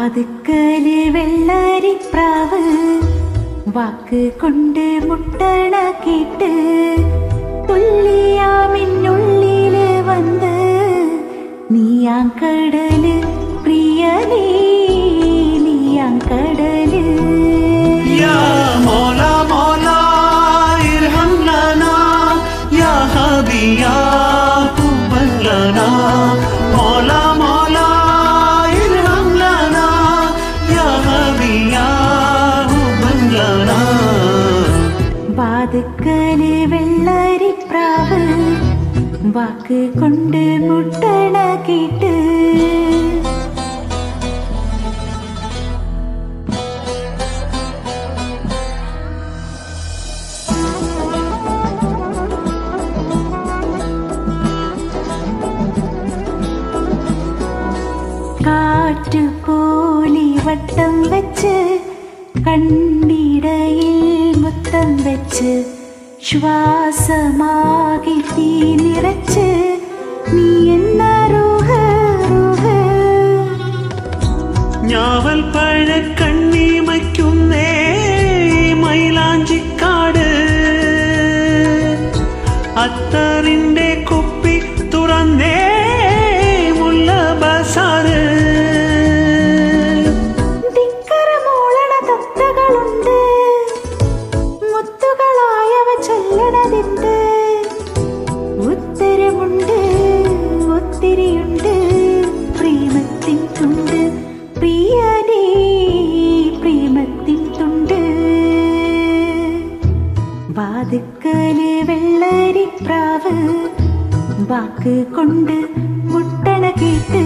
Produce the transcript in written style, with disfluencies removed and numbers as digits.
വാതുക്കല് വെള്ളരിപ്രാവ് വാക്ക് കൊണ്ട് മുട്ടണ കേട്ട് തുള്ളിയാമിന്നുള്ളില് വന്ന് നീയാങ്കടല് പ്രിയനേ നീയാങ്കടല് വാതുക്കല് വെള്ളരിപ്രാവ് വാക്ക് കൊണ്ട് മുട്ടണ കേട്ട് കാറ്റുപോലി വട്ടം വെച്ച് കണ്ണിടയിൽ മുത്തം വെച്ച് ശ്വാസമാകി തീ നിറച്ച് നീ എന്ന റൂഹ് റൂഹ് ഞാവൽ പഴ കണ്ണീമയ്ക്കുന്നേ മൈലാഞ്ചിക്കാട് അത്തറിന്റെ കുപ്പി തുറന്നേ മുല്ല ബസാറ് ധിക്കരമോളണ തത്തകളുണ്ട് മുത്തുകളായവ ചൊല്ലണതിണ്ട് ഉത്തരമുണ്ട് ഒത്തിരിയുണ്ട് പ്രേമത്തിൻ തുണ്ട് പ്രിയനേ പ്രേമത്തിൻ തുണ്ട് വാതുക്കല് വെള്ളരിപ്രാവ് വാക്ക് കൊണ്ട് മുട്ടണ കേട്ട്